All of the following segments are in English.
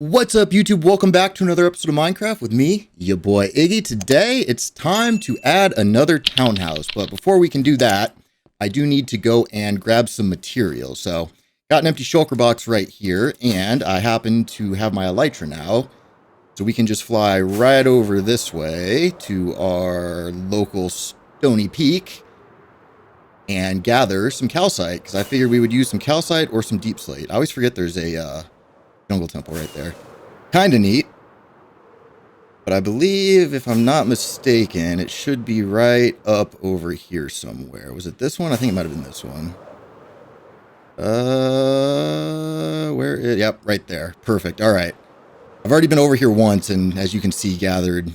What's up, YouTube? Welcome back to another episode of Minecraft with me, your boy Iggy. Today, it's time to add another townhouse. But before we can do that, I do need to go and grab some materials. So, got an empty shulker box right here, and I happen to have my elytra now. So we can just fly right over this way to our local stony peak and gather some calcite, because I figured we would use some calcite or some deep slate. I always forget there's a jungle temple right there. Kind of neat. But I believe, if I'm not mistaken, it should be right up over here somewhere. Was it this one? I think it might have been this one. Where is... Yep, right there. Perfect. All right. I've already been over here once, and as you can see, gathered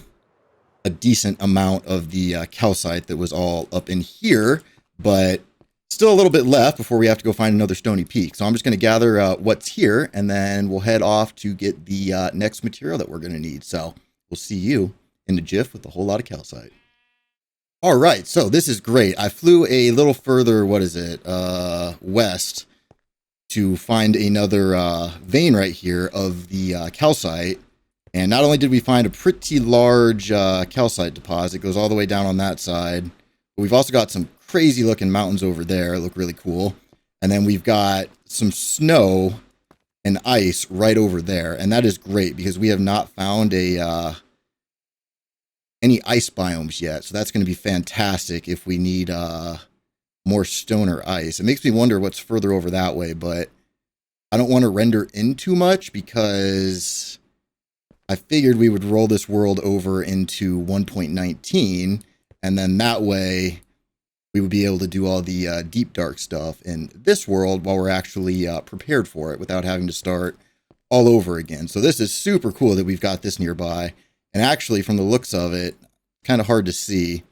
a decent amount of the calcite that was all up in here, but still a little bit left before we have to go find another stony peak. So I'm just going to gather what's here, and then we'll head off to get the next material that we're going to need. So we'll see you in the jiff with a whole lot of calcite. All right, so this is great. I flew a little further, west to find another vein right here of the calcite. And not only did we find a pretty large calcite deposit, it goes all the way down on that side, but we've also got some crazy looking mountains over there. Look really cool. And then we've got some snow and ice right over there. And that is great because we have not found any ice biomes yet. So that's going to be fantastic if we need more stone or ice. It makes me wonder what's further over that way, but I don't want to render in too much because I figured we would roll this world over into 1.19, and then that way we would be able to do all the deep dark stuff in this world while we're actually prepared for it without having to start all over again. So this is super cool that we've got this nearby. And actually, from the looks of it, kind of hard to see,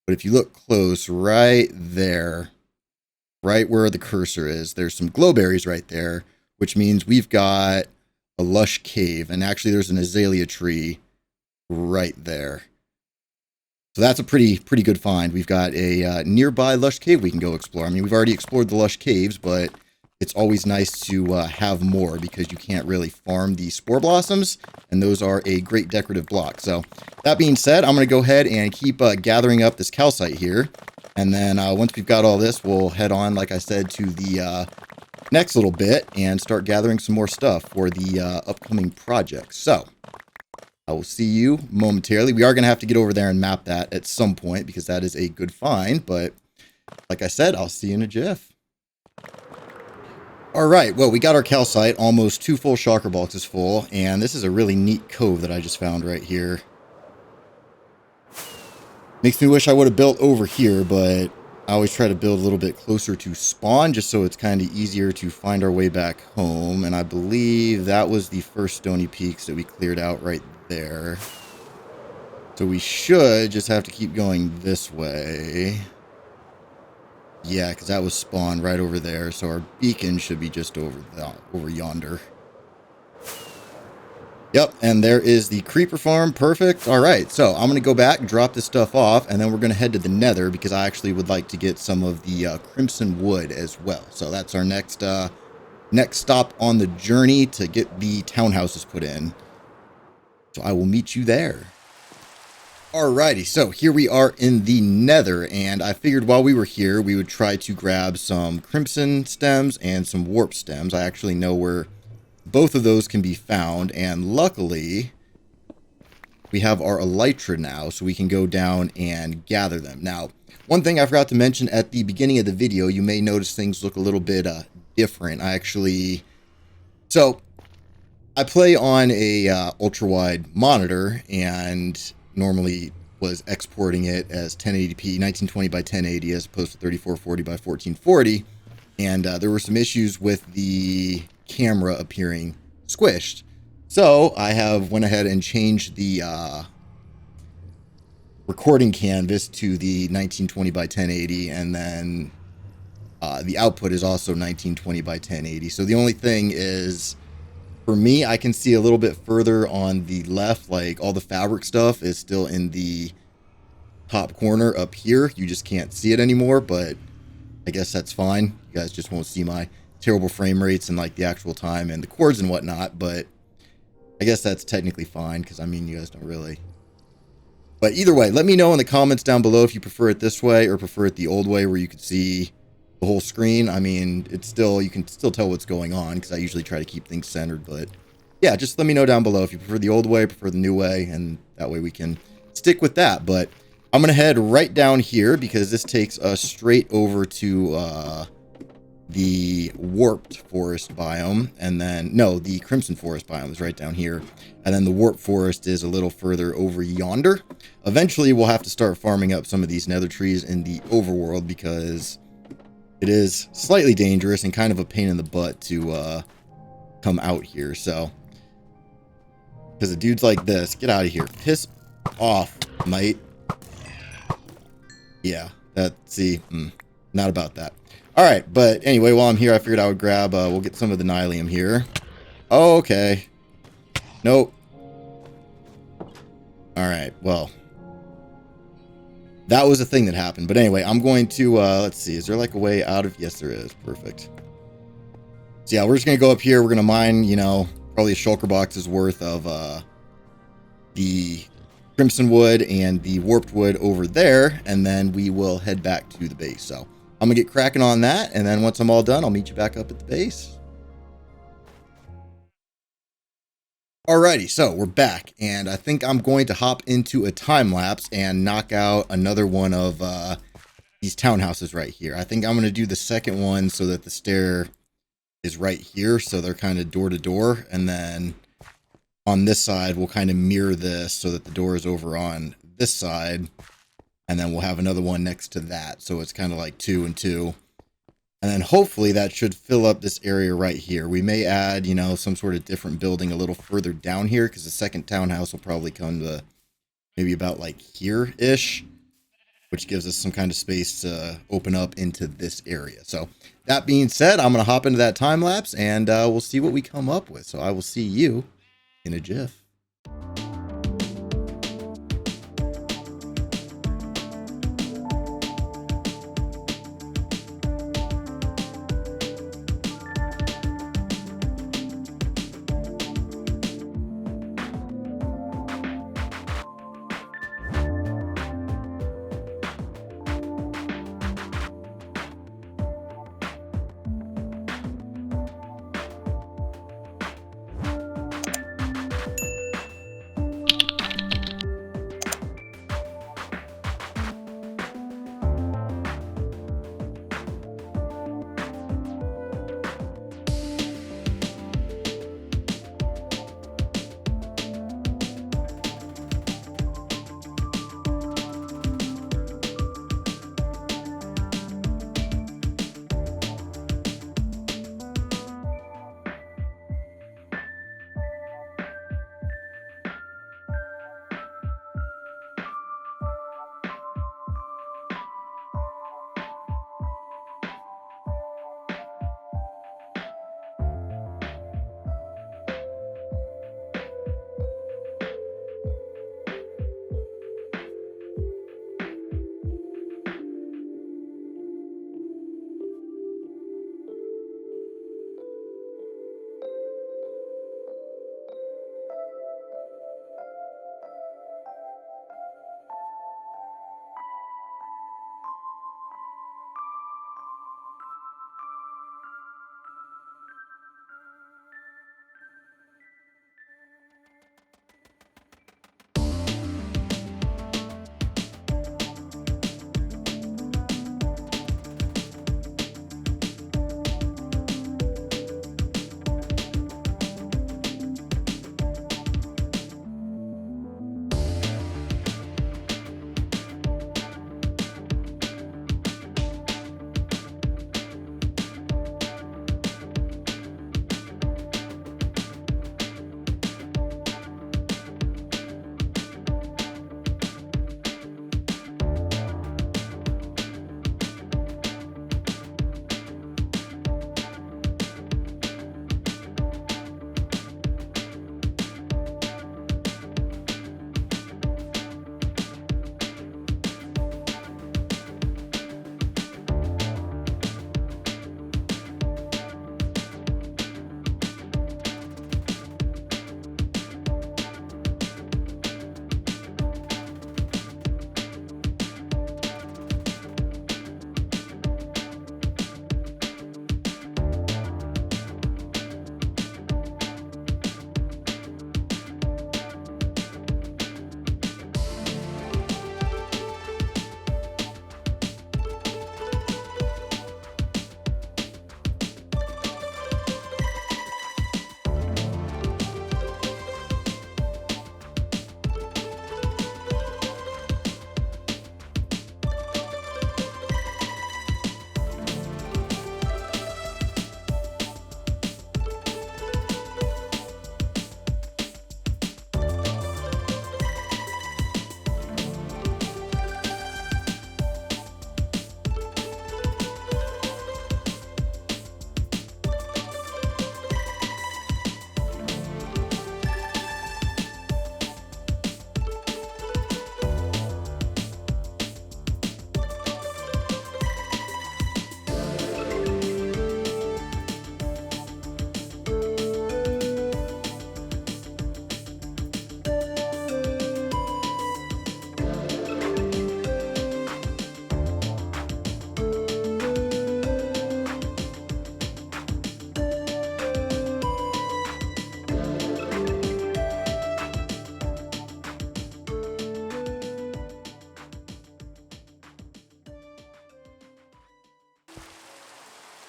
but if you look close right there, right where the cursor is, there's some glowberries right there, which means we've got a lush cave. And actually, there's an azalea tree right there. So that's a pretty good find. We've got a nearby lush cave we can go explore. I mean, we've already explored the lush caves, but it's always nice to have more because you can't really farm the spore blossoms, and those are a great decorative block. So that being said, I'm going to go ahead and keep gathering up this calcite here. And then once we've got all this, we'll head on, like I said, to the next little bit and start gathering some more stuff for the upcoming project. So I will see you momentarily. We are going to have to get over there and map that at some point because that is a good find. But like I said, I'll see you in a jiff. All right. Well, we got our calcite, almost 2 full shulker boxes full. And this is a really neat cove that I just found right here. Makes me wish I would have built over here, but I always try to build a little bit closer to spawn just so it's kind of easier to find our way back home. And I believe that was the first stony peaks that we cleared out right there. So we should just have to keep going this way. Yeah, because that was spawn right over there. So our beacon should be just over yonder. Yep, and there is the creeper farm. Perfect. All right, so I'm going to go back, drop this stuff off, and then we're going to head to the nether because I actually would like to get some of the crimson wood as well. So that's our next stop on the journey to get the townhouses put in. So I will meet you there. Alrighty, so here we are in the nether, and I figured while we were here, we would try to grab some crimson stems and some warp stems. I actually know where both of those can be found, and luckily, we have our elytra now, so we can go down and gather them. Now, one thing I forgot to mention at the beginning of the video, you may notice things look a little bit different. So I play on a ultra-wide monitor, and normally was exporting it as 1080p, 1920 by 1080, as opposed to 3440 by 1440. And there were some issues with the camera appearing squished. So I have went ahead and changed the recording canvas to the 1920 by 1080, and then the output is also 1920 by 1080. So the only thing is, for me, I can see a little bit further on the left, like all the fabric stuff is still in the top corner up here. You just can't see it anymore, but I guess that's fine. You guys just won't see my terrible frame rates and like the actual time and the chords and whatnot, but I guess that's technically fine because, I mean, you guys don't really. But either way, let me know in the comments down below if you prefer it this way or prefer it the old way where you could see the whole screen. I mean, it's still, you can still tell what's going on because I usually try to keep things centered. But yeah, just let me know down below if you prefer the old way, prefer the new way, and that way we can stick with that. But I'm going to head right down here because this takes us straight over to the warped forest biome, and then no, the crimson forest biome is right down here, and then the warped forest is a little further over yonder. Eventually we'll have to start farming up some of these nether trees in the overworld because it is slightly dangerous and kind of a pain in the butt to come out here. So because the dudes like this, get out of here, piss off, mate. Yeah, not about that. All right, but anyway, while I'm here, I figured I would grab, we'll get some of the nylium here. Oh, okay. Nope. All right, well, that was a thing that happened. But anyway, I'm going to, let's see, is there like a way out of, yes, there is. Perfect. So yeah, we're just going to go up here. We're going to mine, you know, probably a shulker box's worth of the crimson wood and the warped wood over there, and then we will head back to the base. So I'm gonna get cracking on that, and then once I'm all done, I'll meet you back up at the base. Alrighty, so we're back, and I think I'm going to hop into a time lapse and knock out another one of these townhouses right here. I think I'm gonna do the second one so that the stair is right here, so they're kind of door to door, and then on this side we'll kind of mirror this so that the door is over on this side. And then we'll have another one next to that. So it's kind of like 2 and 2. And then hopefully that should fill up this area right here. We may add, you know, some sort of different building a little further down here because the second townhouse will probably come to maybe about like here-ish, which gives us some kind of space to open up into this area. So that being said, I'm going to hop into that time lapse and we'll see what we come up with. So I will see you in a jiff.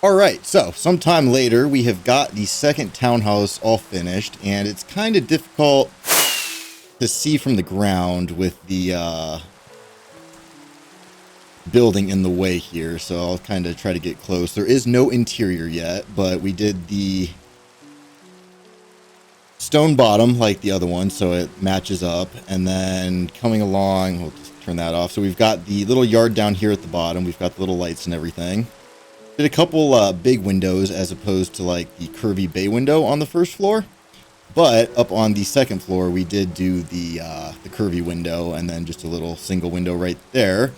All right, so sometime later, we have got the second townhouse all finished, and it's kind of difficult to see from the ground with the building in the way here, so I'll kind of try to get close. There is no interior yet, but we did the stone bottom like the other one, so it matches up. And then coming along, we'll just turn that off. So we've got the little yard down here at the bottom. We've got the little lights and everything. Did a couple big windows as opposed to like the curvy bay window on the first floor. But up on the second floor, we did do the curvy window and then just a little single window right there.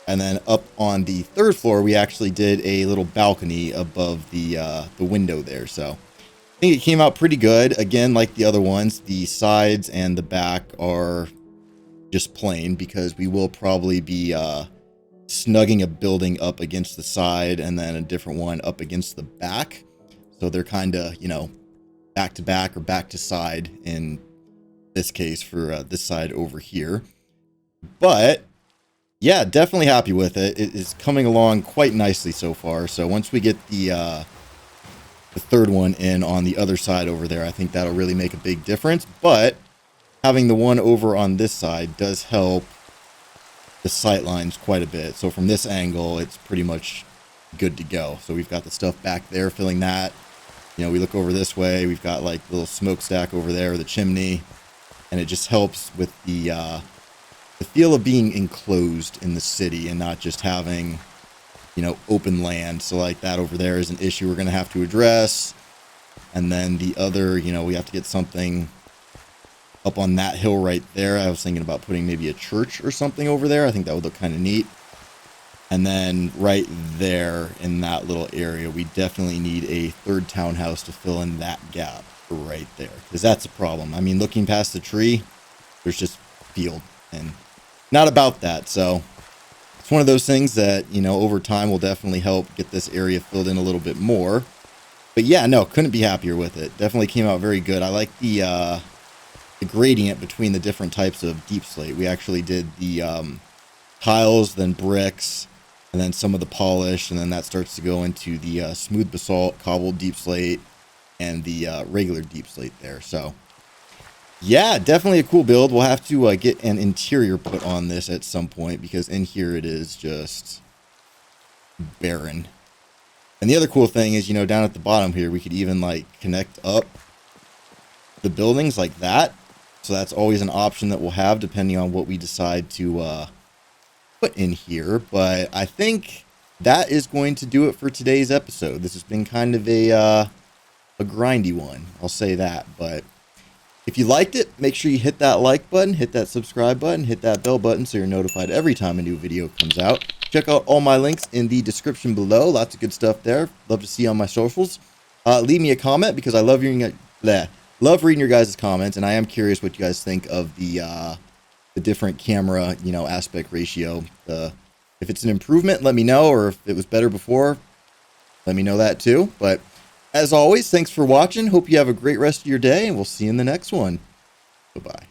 And then up on the third floor, we actually did a little balcony above the window there. So I think it came out pretty good. Again, like the other ones, the sides and the back are just plain because we will probably be snugging a building up against the side and then a different one up against the back. So they're kind of, you know, back to back or back to side in this case for this side over here. But yeah, definitely happy with it. It is coming along quite nicely so far. So once we get the third one in on the other side over there, I think that'll really make a big difference. But having the one over on this side does help the sight lines quite a bit. So from this angle, it's pretty much good to go. So we've got the stuff back there filling that. You know, we look over this way, we've got like the little smokestack over there, the chimney, and it just helps with the feel of being enclosed in the city and not just having, you know, open land. So like that over there is an issue we're going to have to address. And then the other, you know, we have to get something up on that hill right there. I was thinking about putting maybe a church or something over there. I think that would look kind of neat. And then right there in that little area, we definitely need a third townhouse to fill in that gap right there. Because that's a problem. I mean, looking past the tree, there's just field and not about that. So it's one of those things that, you know, over time will definitely help get this area filled in a little bit more. But yeah, no, couldn't be happier with it. Definitely came out very good. I like the gradient between the different types of deep slate. We actually did the tiles, then bricks, and then some of the polish, and then that starts to go into the smooth basalt, cobbled deep slate, and the regular deep slate there. So yeah, definitely a cool build. We'll have to get an interior put on this at some point because in here it is just barren. And the other cool thing is, you know, down at the bottom here, we could even like connect up the buildings like that. So that's always an option that we'll have depending on what we decide to put in here. But I think that is going to do it for today's episode. This has been kind of a grindy one, I'll say that. But if you liked it, make sure you hit that like button, hit that subscribe button, hit that bell button so you're notified every time a new video comes out. Check out all my links in the description below. Lots of good stuff there. Love to see you on my socials. Leave me a comment because I love reading your guys' comments, and I am curious what you guys think of the different camera, you know, aspect ratio. If it's an improvement, let me know, or if it was better before, let me know that too. But as always, thanks for watching. Hope you have a great rest of your day, and we'll see you in the next one. Bye-bye.